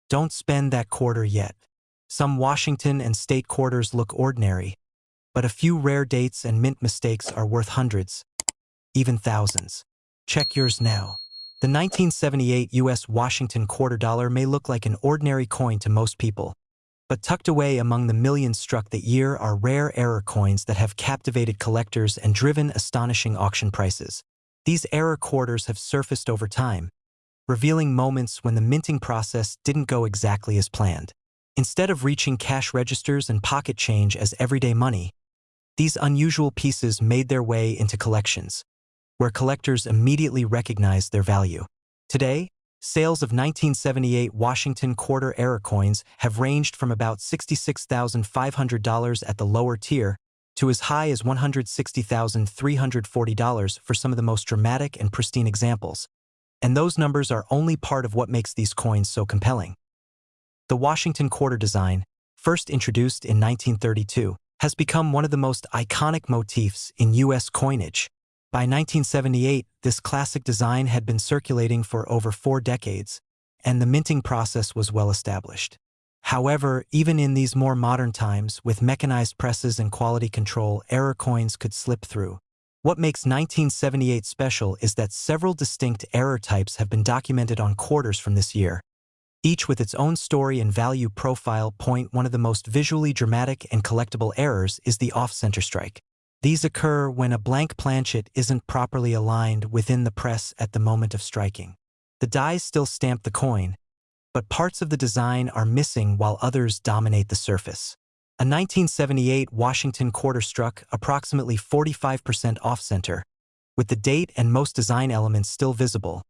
Don't spend that quarter yet. Some Washington and state quarters look ordinary, but a few rare dates and mint mistakes are worth hundreds, even thousands. Check yours now. The 1978 U.S. Washington quarter dollar may look like an ordinary coin to most people, but tucked away among the millions struck that year are rare error coins that have captivated collectors and driven astonishing auction prices. These error quarters have surfaced over time, revealing moments when the minting process didn't go exactly as planned. Instead of reaching cash registers and pocket change as everyday money, these unusual pieces made their way into collections, where collectors immediately recognized their value. Today, sales of 1978 Washington quarter error coins have ranged from about $66,500 at the lower tier to as high as $160,340 for some of the most dramatic and pristine examples. And those numbers are only part of what makes these coins so compelling. The Washington quarter design, first introduced in 1932, has become one of the most iconic motifs in U.S. coinage. By 1978, this classic design had been circulating for over 4 decades, and the minting process was well established. However, even in these more modern times, with mechanized presses and quality control, error coins could slip through. What makes 1978 special is that several distinct error types have been documented on quarters from this year, each with its own story and value profile. One of the most visually dramatic and collectible errors is the off-center strike. These occur when a blank planchet isn't properly aligned within the press at the moment of striking. The dies still stamp the coin, but parts of the design are missing while others dominate the surface. A 1978 Washington quarter struck approximately 45% off-center, with the date and most design elements still visible,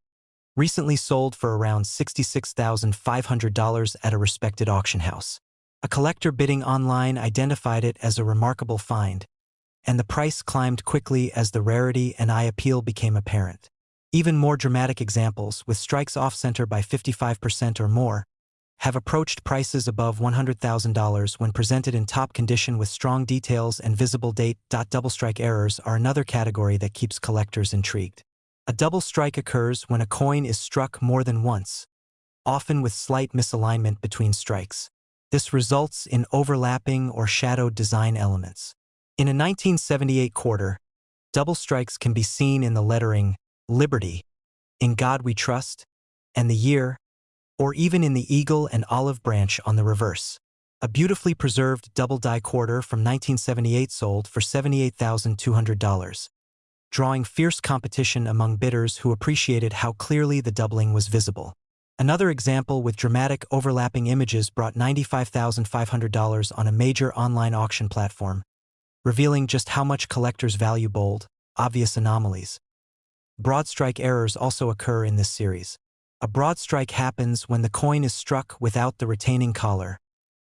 recently sold for around $66,500 at a respected auction house. A collector bidding online identified it as a remarkable find, and the price climbed quickly as the rarity and eye appeal became apparent. Even more dramatic examples, with strikes off-center by 55% or more, have approached prices above $100,000 when presented in top condition with strong details and visible date. Double strike errors are another category that keeps collectors intrigued. A double strike occurs when a coin is struck more than once, often with slight misalignment between strikes. This results in overlapping or shadowed design elements. In a 1978 quarter, double strikes can be seen in the lettering Liberty, In God We Trust, and the year, or even in the eagle and olive branch on the reverse. A beautifully preserved double die quarter from 1978 sold for $78,200. Drawing fierce competition among bidders who appreciated how clearly the doubling was visible. Another example with dramatic overlapping images brought $95,500 on a major online auction platform, revealing just how much collectors value bold, obvious anomalies. Broad strike errors also occur in this series. A broad strike happens when the coin is struck without the retaining collar,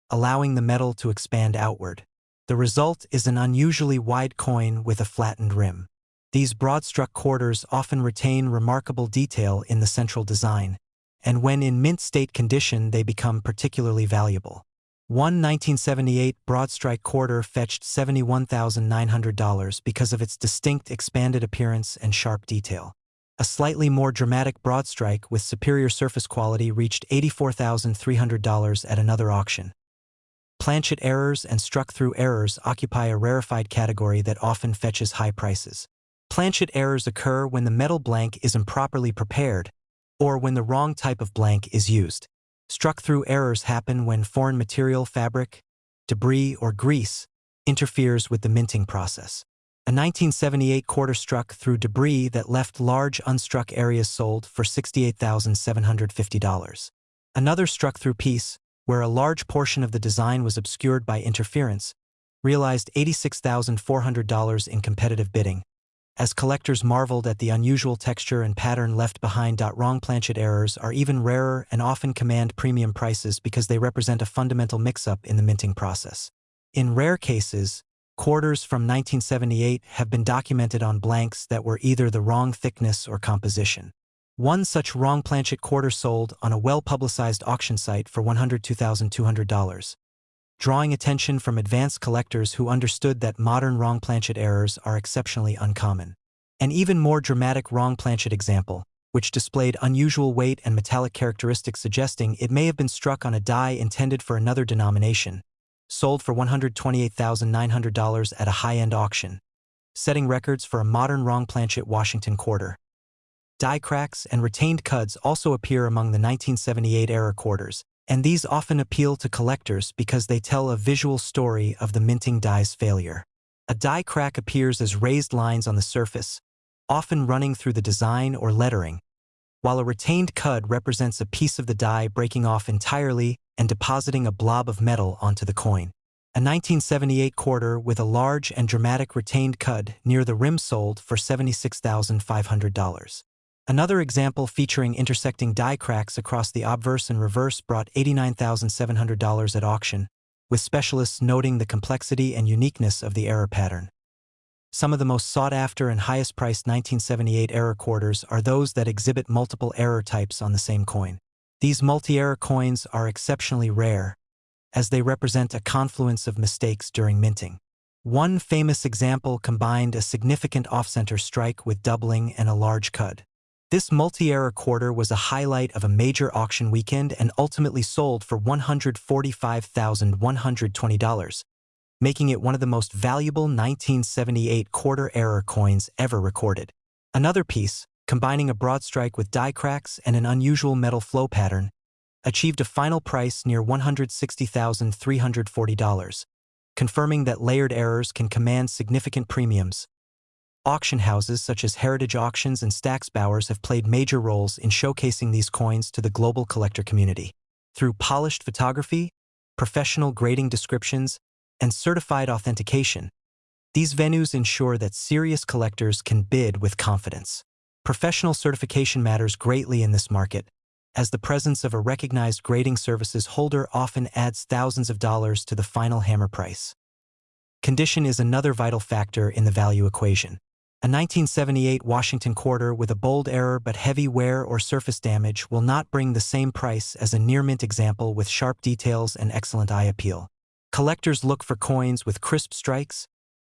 allowing the metal to expand outward. The result is an unusually wide coin with a flattened rim. These broad-struck quarters often retain remarkable detail in the central design, and when in mint state condition they become particularly valuable. One 1978 broad-strike quarter fetched $71,900 because of its distinct expanded appearance and sharp detail. A slightly more dramatic broad strike with superior surface quality reached $84,300 at another auction. Planchet errors and struck-through errors occupy a rarefied category that often fetches high prices. Planchet errors occur when the metal blank is improperly prepared or when the wrong type of blank is used. Struck-through errors happen when foreign material, fabric, debris, or grease interferes with the minting process. A 1978 quarter struck through debris that left large unstruck areas sold for $68,750. Another struck-through piece, where a large portion of the design was obscured by interference, realized $86,400 in competitive bidding, as collectors marveled at the unusual texture and pattern left behind. Wrong planchet errors are even rarer and often command premium prices because they represent a fundamental mix-up in the minting process. In rare cases, quarters from 1978 have been documented on blanks that were either the wrong thickness or composition. One such wrong planchet quarter sold on a well-publicized auction site for $102,200, drawing attention from advanced collectors who understood that modern wrong planchet errors are exceptionally uncommon. An even more dramatic wrong planchet example, which displayed unusual weight and metallic characteristics suggesting it may have been struck on a die intended for another denomination, sold for $128,900 at a high-end auction, setting records for a modern wrong planchet Washington quarter. Die cracks and retained cuds also appear among the 1978-era quarters, and these often appeal to collectors because they tell a visual story of the minting die's failure. A die crack appears as raised lines on the surface, often running through the design or lettering, while a retained cud represents a piece of the die breaking off entirely and depositing a blob of metal onto the coin. A 1978 quarter with a large and dramatic retained cud near the rim sold for $76,500. Another example featuring intersecting die cracks across the obverse and reverse brought $89,700 at auction, with specialists noting the complexity and uniqueness of the error pattern. Some of the most sought-after and highest-priced 1978 error quarters are those that exhibit multiple error types on the same coin. These multi-error coins are exceptionally rare, as they represent a confluence of mistakes during minting. One famous example combined a significant off-center strike with doubling and a large cud. This multi-error quarter was a highlight of a major auction weekend and ultimately sold for $145,120, making it one of the most valuable 1978 quarter error coins ever recorded. Another piece, combining a broad strike with die cracks and an unusual metal flow pattern, achieved a final price near $160,340, confirming that layered errors can command significant premiums. Auction houses such as Heritage Auctions and Stack's Bowers have played major roles in showcasing these coins to the global collector community. Through polished photography, professional grading descriptions, and certified authentication, these venues ensure that serious collectors can bid with confidence. Professional certification matters greatly in this market, as the presence of a recognized grading services holder often adds thousands of dollars to the final hammer price. Condition is another vital factor in the value equation. A 1978 Washington quarter with a bold error but heavy wear or surface damage will not bring the same price as a near-mint example with sharp details and excellent eye appeal. Collectors look for coins with crisp strikes,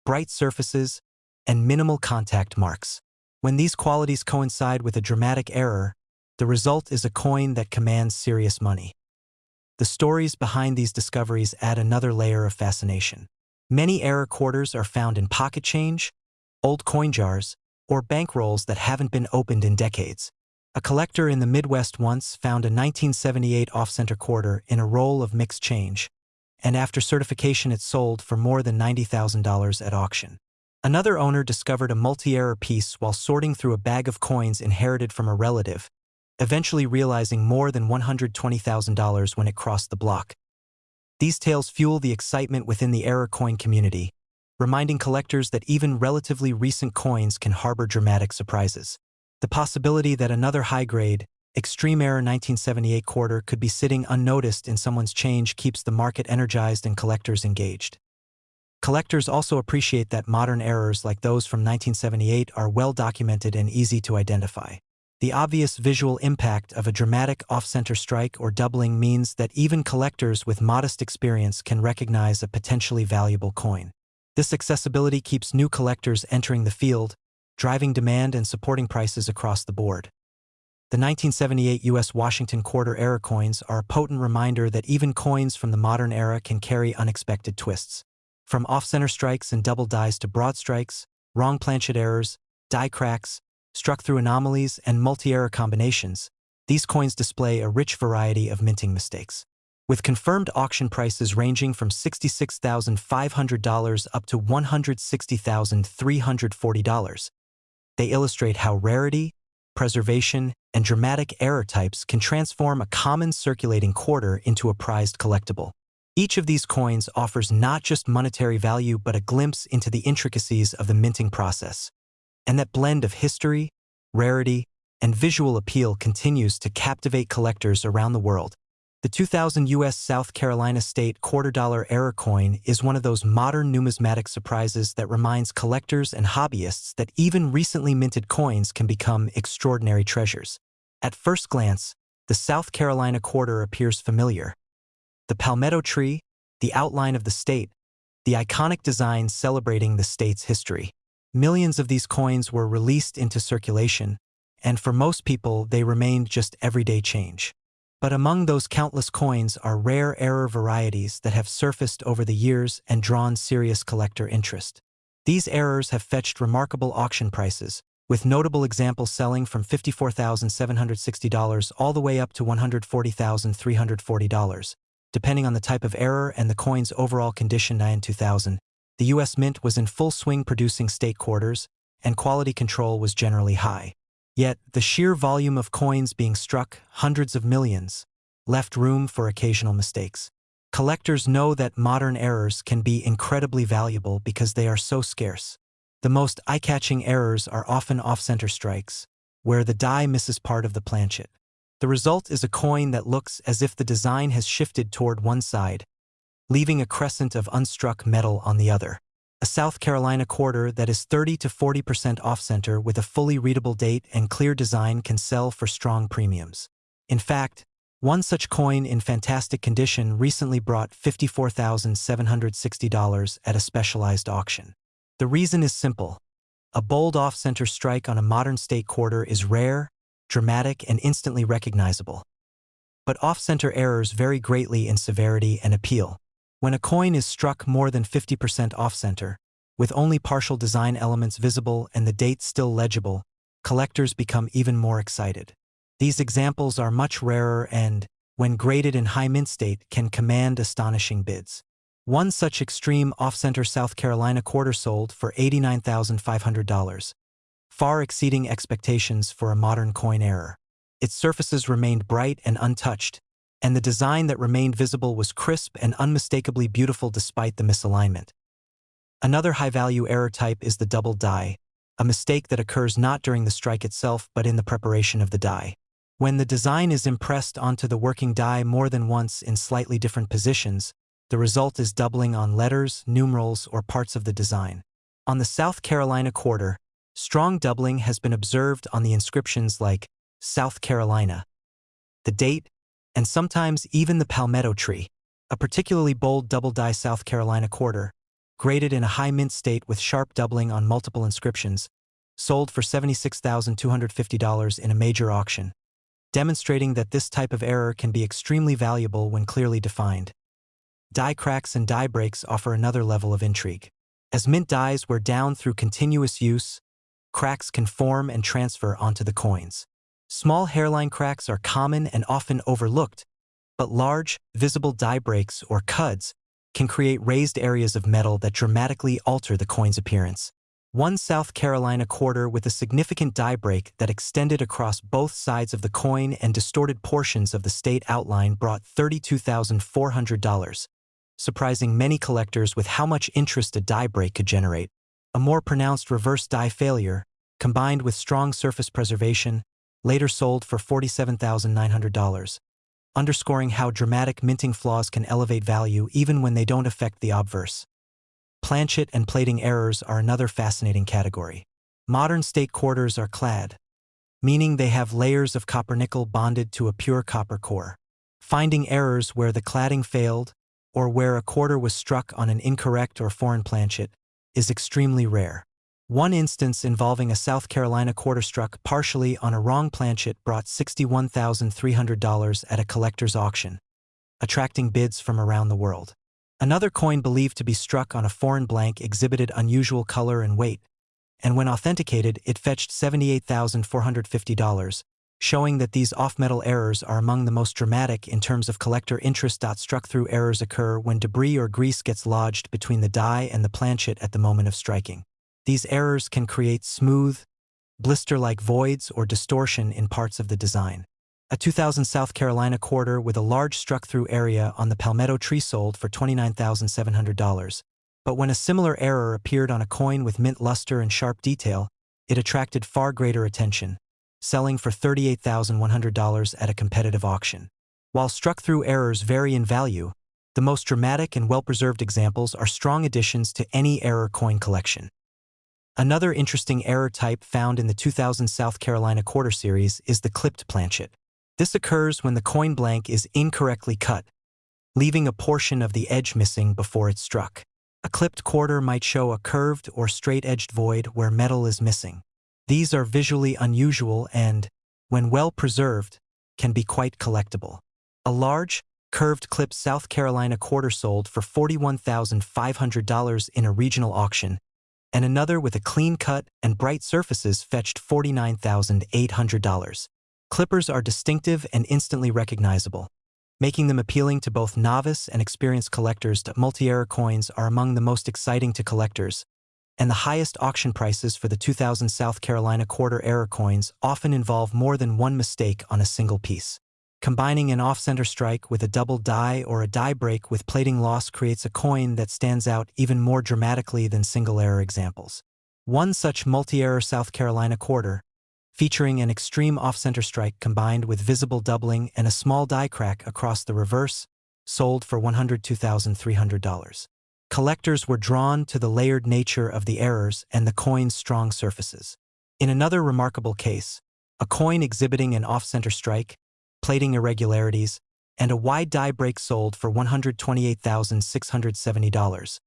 bright surfaces, and minimal contact marks. When these qualities coincide with a dramatic error, the result is a coin that commands serious money. The stories behind these discoveries add another layer of fascination. Many error quarters are found in pocket change, old coin jars, or bankrolls that haven't been opened in decades. A collector in the Midwest once found a 1978 off-center quarter in a roll of mixed change, and after certification it sold for more than $90,000 at auction. Another owner discovered a multi-error piece while sorting through a bag of coins inherited from a relative, eventually realizing more than $120,000 when it crossed the block. These tales fuel the excitement within the error coin community, reminding collectors that even relatively recent coins can harbor dramatic surprises. The possibility that another high-grade, extreme error 1978 quarter could be sitting unnoticed in someone's change keeps the market energized and collectors engaged. Collectors also appreciate that modern errors like those from 1978 are well documented and easy to identify. The obvious visual impact of a dramatic off-center strike or doubling means that even collectors with modest experience can recognize a potentially valuable coin. This accessibility keeps new collectors entering the field, driving demand and supporting prices across the board. The 1978 U.S. Washington quarter error coins are a potent reminder that even coins from the modern era can carry unexpected twists. From off-center strikes and double dies to broad strikes, wrong planchet errors, die cracks, struck through anomalies, and multi-error combinations, these coins display a rich variety of minting mistakes. With confirmed auction prices ranging from $66,500 up to $160,340, they illustrate how rarity, preservation, and dramatic error types can transform a common circulating quarter into a prized collectible. Each of these coins offers not just monetary value but a glimpse into the intricacies of the minting process. And that blend of history, rarity, and visual appeal continues to captivate collectors around the world. The 2000 U.S. South Carolina State $quarter error coin is one of those modern numismatic surprises that reminds collectors and hobbyists that even recently minted coins can become extraordinary treasures. At first glance, the South Carolina quarter appears familiar. The palmetto tree, the outline of the state, the iconic design celebrating the state's history. Millions of these coins were released into circulation, and for most people they remained just everyday change. But among those countless coins are rare error varieties that have surfaced over the years and drawn serious collector interest. These errors have fetched remarkable auction prices, with notable examples selling from $54,760 all the way up to $140,340, depending on the type of error and the coin's overall condition. In 2000, the U.S. Mint was in full swing producing state quarters, and quality control was generally high. Yet, the sheer volume of coins being struck, hundreds of millions, left room for occasional mistakes. Collectors know that modern errors can be incredibly valuable because they are so scarce. The most eye-catching errors are often off-center strikes, where the die misses part of the planchet. The result is a coin that looks as if the design has shifted toward one side, leaving a crescent of unstruck metal on the other. A South Carolina quarter that is 30 to 40% off-center with a fully readable date and clear design can sell for strong premiums. In fact, one such coin in fantastic condition recently brought $54,760 at a specialized auction. The reason is simple. A bold off-center strike on a modern state quarter is rare, dramatic, and instantly recognizable. But off-center errors vary greatly in severity and appeal. When a coin is struck more than 50% off-center, with only partial design elements visible and the date still legible, collectors become even more excited. These examples are much rarer and, when graded in high mint state, can command astonishing bids. One such extreme off-center South Carolina quarter sold for $89,500, far exceeding expectations for a modern coin error. Its surfaces remained bright and untouched, and the design that remained visible was crisp and unmistakably beautiful despite the misalignment. Another high-value error type is the double die, a mistake that occurs not during the strike itself but in the preparation of the die. When the design is impressed onto the working die more than once in slightly different positions, the result is doubling on letters, numerals, or parts of the design. On the South Carolina quarter, strong doubling has been observed on the inscriptions like South Carolina, the date, and sometimes even the palmetto tree. A particularly bold double-die South Carolina quarter, graded in a high mint state with sharp doubling on multiple inscriptions, sold for $76,250 in a major auction, demonstrating that this type of error can be extremely valuable when clearly defined. Die cracks and die breaks offer another level of intrigue. As mint dies wear down through continuous use, cracks can form and transfer onto the coins. Small hairline cracks are common and often overlooked, but large, visible die breaks or cuds can create raised areas of metal that dramatically alter the coin's appearance. One South Carolina quarter with a significant die break that extended across both sides of the coin and distorted portions of the state outline brought $32,400, surprising many collectors with how much interest a die break could generate. A more pronounced reverse die failure, combined with strong surface preservation, later sold for $47,900, underscoring how dramatic minting flaws can elevate value even when they don't affect the obverse. Planchet and plating errors are another fascinating category. Modern state quarters are clad, meaning they have layers of copper-nickel bonded to a pure copper core. Finding errors where the cladding failed or where a quarter was struck on an incorrect or foreign planchet is extremely rare. One instance involving a South Carolina quarter struck partially on a wrong planchet brought $61,300 at a collector's auction, attracting bids from around the world. Another coin believed to be struck on a foreign blank exhibited unusual color and weight, and when authenticated it fetched $78,450, showing that these off-metal errors are among the most dramatic in terms of collector interest. Struck-through errors occur when debris or grease gets lodged between the die and the planchet at the moment of striking. These errors can create smooth, blister-like voids or distortion in parts of the design. A 2000 South Carolina quarter with a large struck-through area on the palmetto tree sold for $29,700. But when a similar error appeared on a coin with mint luster and sharp detail, it attracted far greater attention, selling for $38,100 at a competitive auction. While struck-through errors vary in value, the most dramatic and well-preserved examples are strong additions to any error coin collection. Another interesting error type found in the 2000 South Carolina quarter series is the clipped planchet. This occurs when the coin blank is incorrectly cut, leaving a portion of the edge missing before it's struck. A clipped quarter might show a curved or straight-edged void where metal is missing. These are visually unusual and, when well preserved, can be quite collectible. A large, curved clip South Carolina quarter sold for $41,500 in a regional auction, and another with a clean cut and bright surfaces fetched $49,800. Clippers are distinctive and instantly recognizable, making them appealing to both novice and experienced collectors. Multi-era coins are among the most exciting to collectors, and the highest auction prices for the 2000 South Carolina quarter-era coins often involve more than one mistake on a single piece. Combining an off-center strike with a double die or a die break with plating loss creates a coin that stands out even more dramatically than single-error examples. One such multi-error South Carolina quarter, featuring an extreme off-center strike combined with visible doubling and a small die crack across the reverse, sold for $102,300. Collectors were drawn to the layered nature of the errors and the coin's strong surfaces. In another remarkable case, a coin exhibiting an off-center strike, plating irregularities, and a wide die break sold for $128,670,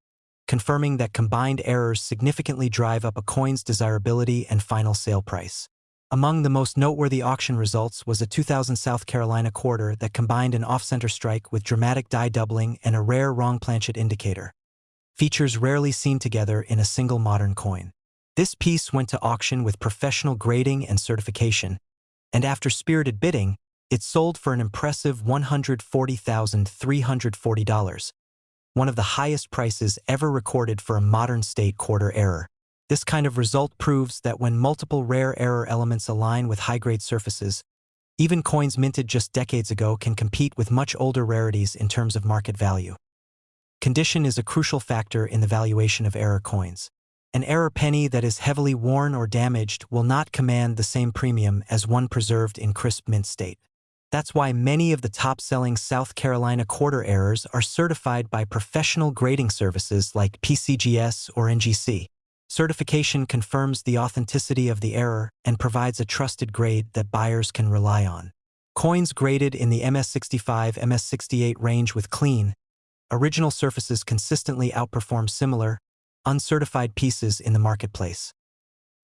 confirming that combined errors significantly drive up a coin's desirability and final sale price. Among the most noteworthy auction results was a 2000 South Carolina quarter that combined an off-center strike with dramatic die doubling and a rare wrong planchet indicator, features rarely seen together in a single modern coin. This piece went to auction with professional grading and certification, and after spirited bidding, it sold for an impressive $140,340, one of the highest prices ever recorded for a modern state quarter error. This kind of result proves that when multiple rare error elements align with high-grade surfaces, even coins minted just decades ago can compete with much older rarities in terms of market value. Condition is a crucial factor in the valuation of error coins. An error penny that is heavily worn or damaged will not command the same premium as one preserved in crisp mint state. That's why many of the top-selling South Carolina quarter errors are certified by professional grading services like PCGS or NGC. Certification confirms the authenticity of the error and provides a trusted grade that buyers can rely on. Coins graded in the MS65, MS68 range with clean, original surfaces consistently outperform similar, uncertified pieces in the marketplace.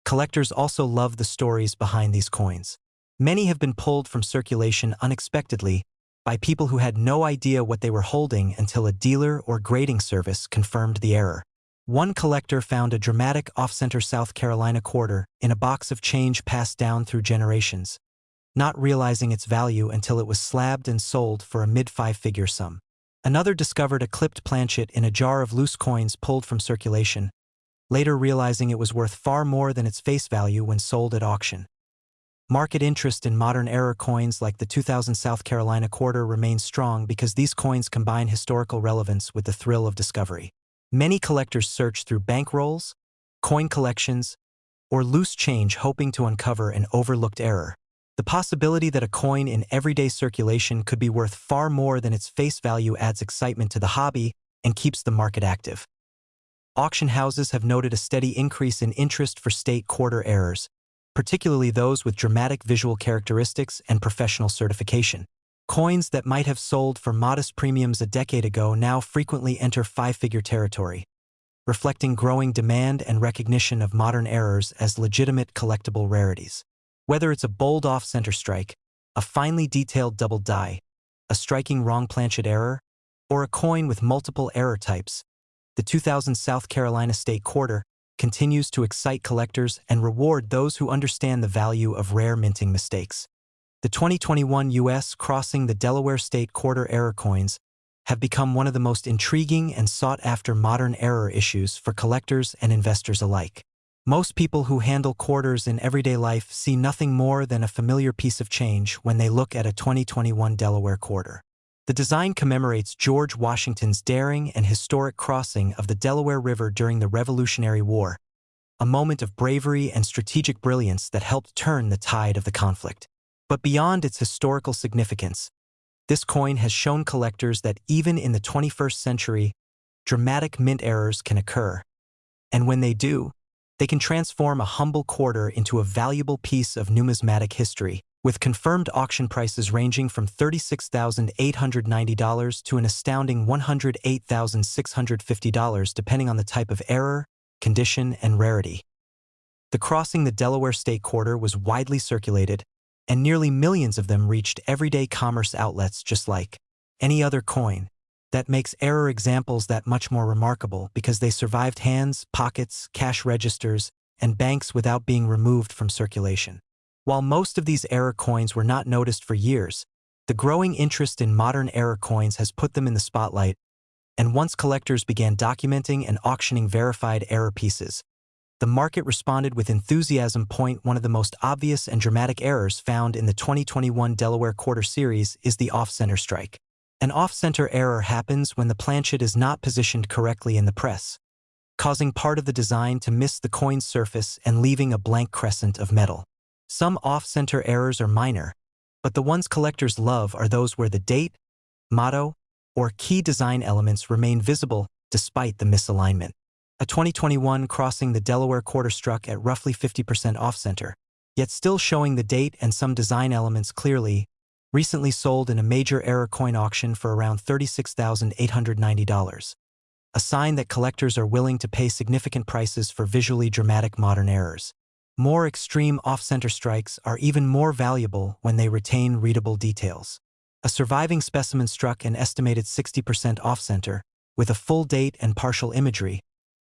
Collectors also love the stories behind these coins. Many have been pulled from circulation unexpectedly by people who had no idea what they were holding until a dealer or grading service confirmed the error. One collector found a dramatic off-center South Carolina quarter in a box of change passed down through generations, not realizing its value until it was slabbed and sold for a mid-five-figure sum. Another discovered a clipped planchet in a jar of loose coins pulled from circulation, later realizing it was worth far more than its face value when sold at auction. Market interest in modern error coins like the 2000 South Carolina quarter remains strong because these coins combine historical relevance with the thrill of discovery. Many collectors search through bankrolls, coin collections, or loose change hoping to uncover an overlooked error. The possibility that a coin in everyday circulation could be worth far more than its face value adds excitement to the hobby and keeps the market active. Auction houses have noted a steady increase in interest for state quarter errors, particularly those with dramatic visual characteristics and professional certification. Coins that might have sold for modest premiums a decade ago now frequently enter five-figure territory, reflecting growing demand and recognition of modern errors as legitimate collectible rarities. Whether it's a bold off-center strike, a finely detailed double die, a striking wrong planchet error, or a coin with multiple error types, the 2000 South Carolina State Quarter continues to excite collectors and reward those who understand the value of rare minting mistakes. The 2021 U.S. crossing the Delaware State Quarter error coins have become one of the most intriguing and sought-after modern error issues for collectors and investors alike. Most people who handle quarters in everyday life see nothing more than a familiar piece of change when they look at a 2021 Delaware quarter. The design commemorates George Washington's daring and historic crossing of the Delaware River during the Revolutionary War, a moment of bravery and strategic brilliance that helped turn the tide of the conflict. But beyond its historical significance, this coin has shown collectors that even in the 21st century, dramatic mint errors can occur. And when they do, they can transform a humble quarter into a valuable piece of numismatic history, with confirmed auction prices ranging from $36,890 to an astounding $108,650 depending on the type of error, condition, and rarity. The Crossing the Delaware State Quarter was widely circulated, and nearly millions of them reached everyday commerce outlets just like any other coin. That makes error examples that much more remarkable because they survived hands, pockets, cash registers, and banks without being removed from circulation. While most of these error coins were not noticed for years, the growing interest in modern error coins has put them in the spotlight, and once collectors began documenting and auctioning verified error pieces, the market responded with enthusiasm. One of the most obvious and dramatic errors found in the 2021 Delaware Quarter Series is the off-center strike. An off-center error happens when the planchet is not positioned correctly in the press, causing part of the design to miss the coin's surface and leaving a blank crescent of metal. Some off-center errors are minor, but the ones collectors love are those where the date, motto, or key design elements remain visible despite the misalignment. A 2021 Crossing the Delaware Quarter struck at roughly 50% off-center, yet still showing the date and some design elements clearly, recently sold in a major error coin auction for around $36,890. A sign that collectors are willing to pay significant prices for visually dramatic modern errors. More extreme off-center strikes are even more valuable when they retain readable details. A surviving specimen struck an estimated 60% off-center, with a full date and partial imagery,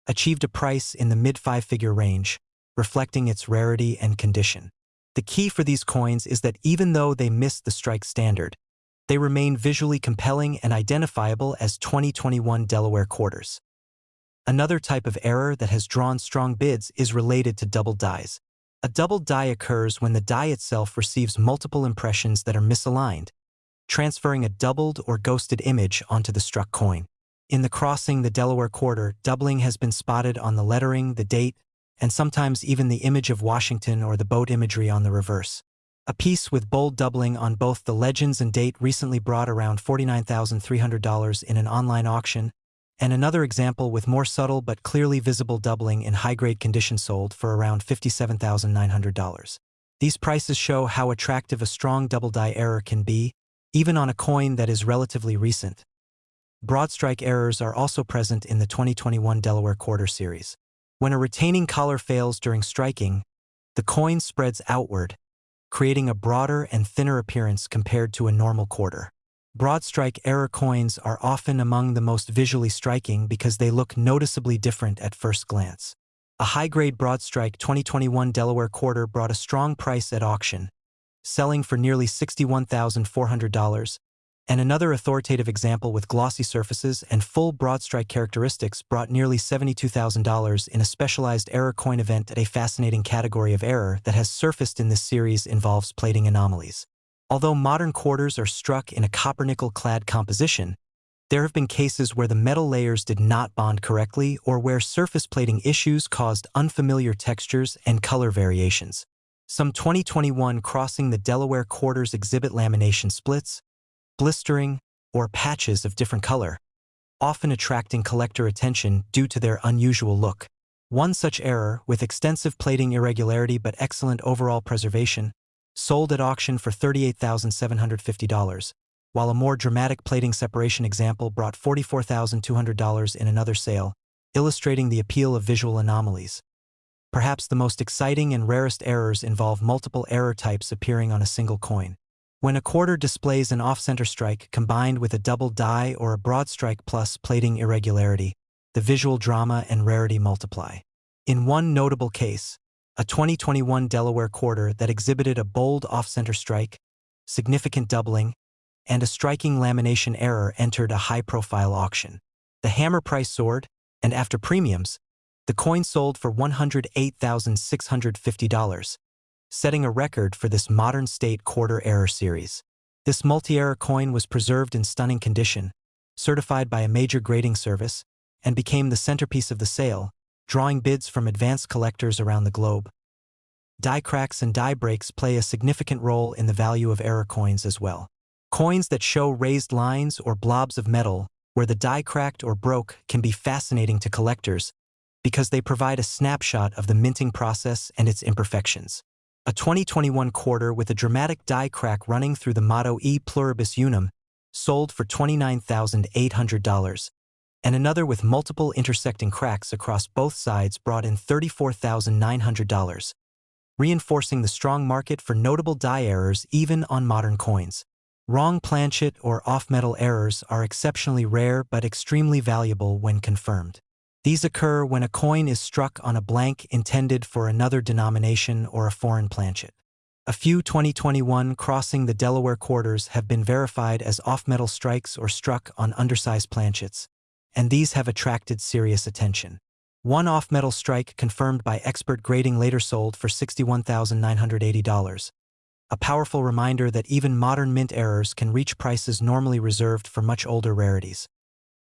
achieved a price in the mid-five-figure range, reflecting its rarity and condition. The key for these coins is that even though they missed the strike standard, they remain visually compelling and identifiable as 2021 Delaware quarters. Another type of error that has drawn strong bids is related to doubled dies. A doubled die occurs when the die itself receives multiple impressions that are misaligned, transferring a doubled or ghosted image onto the struck coin. In the Crossing the Delaware Quarter, doubling has been spotted on the lettering, the date, and sometimes even the image of Washington or the boat imagery on the reverse. A piece with bold doubling on both the legends and date recently brought around $49,300 in an online auction, and another example with more subtle but clearly visible doubling in high-grade condition sold for around $57,900. These prices show how attractive a strong double die error can be, even on a coin that is relatively recent. Broad strike errors are also present in the 2021 Delaware Quarter Series. When a retaining collar fails during striking, the coin spreads outward, creating a broader and thinner appearance compared to a normal quarter. Broad strike error coins are often among the most visually striking because they look noticeably different at first glance. A high-grade broad strike 2021 Delaware Quarter brought a strong price at auction, selling for nearly $61,400, and another authoritative example with glossy surfaces and full broad strike characteristics brought nearly $72,000 in a specialized error coin event. A fascinating category of error that has surfaced in this series involves plating anomalies. Although modern quarters are struck in a copper-nickel-clad composition, there have been cases where the metal layers did not bond correctly or where surface plating issues caused unfamiliar textures and color variations. Some 2021 Crossing the Delaware Quarters exhibit lamination splits, blistering, or patches of different color, often attracting collector attention due to their unusual look. One such error, with extensive plating irregularity but excellent overall preservation, sold at auction for $38,750, while a more dramatic plating separation example brought $44,200 in another sale, illustrating the appeal of visual anomalies. Perhaps the most exciting and rarest errors involve multiple error types appearing on a single coin. When a quarter displays an off-center strike combined with a double die or a broad strike plus plating irregularity, the visual drama and rarity multiply. In one notable case, a 2021 Delaware quarter that exhibited a bold off-center strike, significant doubling, and a striking lamination error entered a high-profile auction. The hammer price soared, and after premiums, the coin sold for $108,650. Setting a record for this modern state quarter error series. This multi-error coin was preserved in stunning condition, certified by a major grading service, and became the centerpiece of the sale, drawing bids from advanced collectors around the globe. Die cracks and die breaks play a significant role in the value of error coins as well. Coins that show raised lines or blobs of metal where the die cracked or broke can be fascinating to collectors because they provide a snapshot of the minting process and its imperfections. A 2021 quarter with a dramatic die crack running through the motto E Pluribus Unum sold for $29,800, and another with multiple intersecting cracks across both sides brought in $34,900, reinforcing the strong market for notable die errors even on modern coins. Wrong planchet or off-metal errors are exceptionally rare but extremely valuable when confirmed. These occur when a coin is struck on a blank intended for another denomination or a foreign planchet. A few 2021 crossing the Delaware quarters have been verified as off-metal strikes or struck on undersized planchets, and these have attracted serious attention. One off-metal strike confirmed by expert grading later sold for $61,980. A powerful reminder that even modern mint errors can reach prices normally reserved for much older rarities.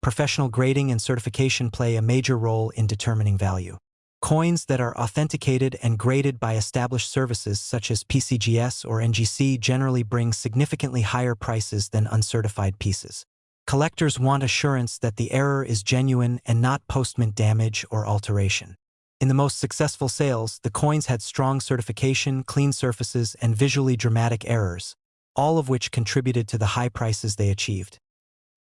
Professional grading and certification play a major role in determining value. Coins that are authenticated and graded by established services such as PCGS or NGC generally bring significantly higher prices than uncertified pieces. Collectors want assurance that the error is genuine and not post-mint damage or alteration. In the most successful sales, the coins had strong certification, clean surfaces, and visually dramatic errors, all of which contributed to the high prices they achieved.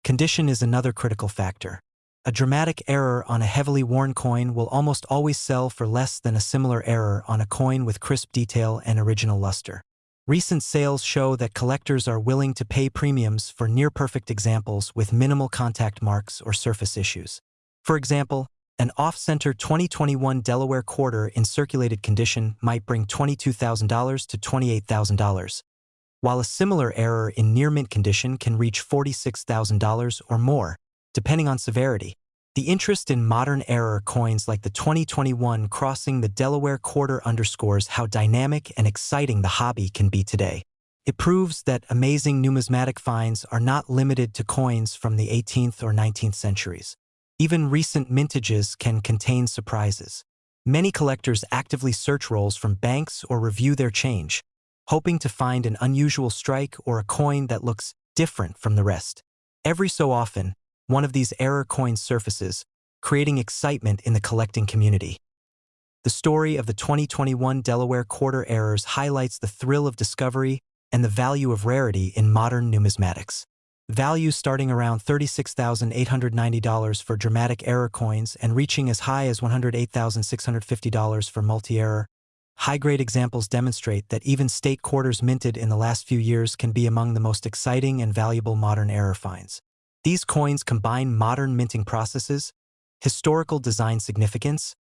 Condition is another critical factor. A dramatic error on a heavily worn coin will almost always sell for less than a similar error on a coin with crisp detail and original luster. Recent sales show that collectors are willing to pay premiums for near-perfect examples with minimal contact marks or surface issues. For example, an off-center 2021 Delaware quarter in circulated condition might bring $22,000 to $28,000, while a similar error in near-mint condition can reach $46,000 or more, depending on severity. The interest in modern error coins like the 2021 crossing the Delaware quarter underscores how dynamic and exciting the hobby can be today. It proves that amazing numismatic finds are not limited to coins from the 18th or 19th centuries. Even recent mintages can contain surprises. Many collectors actively search rolls from banks or review their change, hoping to find an unusual strike or a coin that looks different from the rest. Every so often, one of these error coins surfaces, creating excitement in the collecting community. The story of the 2021 Delaware quarter errors highlights the thrill of discovery and the value of rarity in modern numismatics. Values starting around $36,890 for dramatic error coins and reaching as high as $108,650 for multi-error. High-grade examples demonstrate that even state quarters minted in the last few years can be among the most exciting and valuable modern error finds. These coins combine modern minting processes, historical design significance,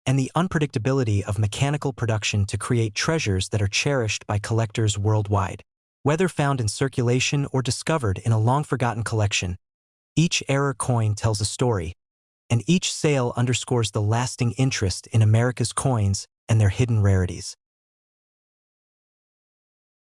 and the unpredictability of mechanical production to create treasures that are cherished by collectors worldwide. Whether found in circulation or discovered in a long-forgotten collection, each error coin tells a story, and each sale underscores the lasting interest in America's coins and their hidden rarities.